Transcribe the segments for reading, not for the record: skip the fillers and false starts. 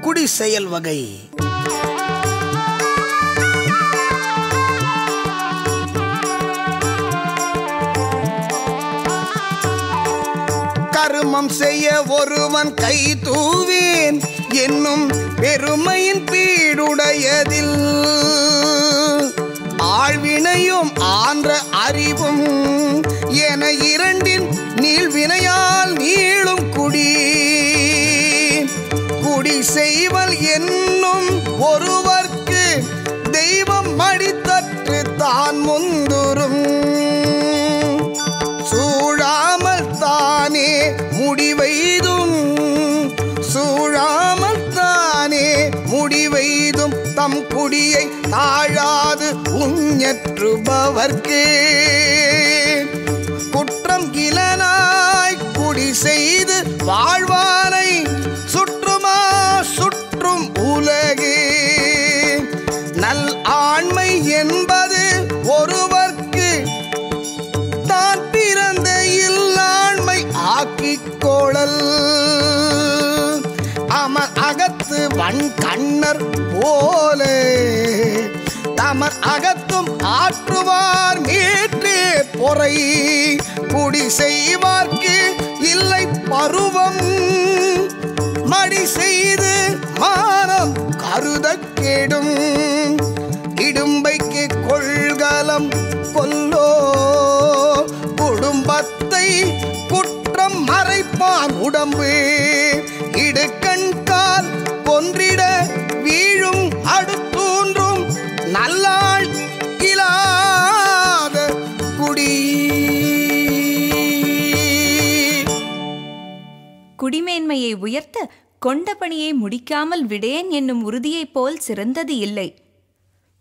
குடி செயல் வகை. கருமம் செய்ய ஒருவன் கை தூவேன் என்னும் பெருமையின் பீடுடையதில் ஆழ்வினையும் ஆன்ற அறிவும் என இரண்டின் நீள்வினையால் நீளும் குடி செய்வல் என்னும் ஒருவர்க்கு தெய்வம் மடித்தற்று தான் முந்துரும் சூழாமல் தானே முடிவெய்தும் தம் குடியை தாழாது உஞற்றுபவர்க்கு குற்றம் கிளனாய் குடி செய்து வாழ்வாரை சுற்றும் உலகு நல் ஆண்மை என்பது ஒருவர்க்கு தான் பிறந்த இல்லாண்மை ஆக்கிக் கொளல் அமர் அகத்து வன் கண்ணர் போல தமர் அகத்தும் ஆற்றுவார் மீட்டே பொறை குடி செய்வார்க்கு இல்லை பருவம் மடி செய்து மானம் கருத கெடும் இடும்பைக்கு கொள்கலம் கொல்லோ குடும்பத்தை குற்றம் மறைப்பான் உடம்பு இடுக்கண்கால் கொன்றிட வீழும் அடுத்தூன்றும் நல்லாள் இல்லாத குடி. குடிமேன்மையை உயர்த்த கொண்ட பணியை முடிக்காமல் விடேன் என்னும் உறுதியைப் போல் சிறந்தது இல்லை.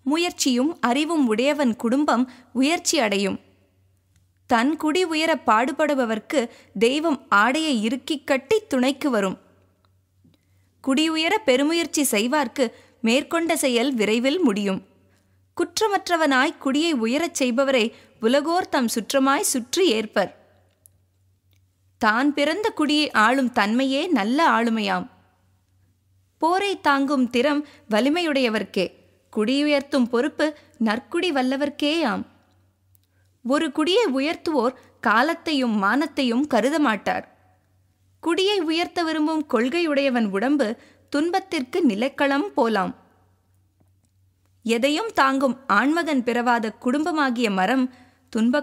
முயற்சியும் அறிவும் உடையவன் குடும்பம் உயர்ச்சி அடையும். தன் குடி உயர பாடுபடுபவர்க்கு தெய்வம் ஆடையை இறுக்கிக் கட்டி துணைக்கு வரும். குடி உயர பெருமுயற்சி செய்வார்க்கு மேற்கொண்ட செயல் விரைவில் முடியும். குற்றமற்றவனாய் குடியை உயரச் செய்பவரை உலகோர் தம் சுற்றமாய் சுற்றி ஏற்பர். தான் பிறந்த குடியை ஆளும் தன்மையே நல்ல ஆளுமையாம். போரை தாங்கும் திறம் வலிமையுடையவர்க்கே, குடியுயர்த்தும் பொறுப்பு நற்குடி வல்லவர்க்கேயாம். ஒரு குடியை உயர்த்துவோர் காலத்தையும் மானத்தையும் கருத மாட்டார். குடியை உயர்த்த விரும்பும் கொள்கையுடையவன் உடம்பு துன்பத்திற்கு நிலைக்களம் போலாம். எதையும் தாங்கும் ஆண்மகன் பிறவாத குடும்பமாகிய மரம் துன்ப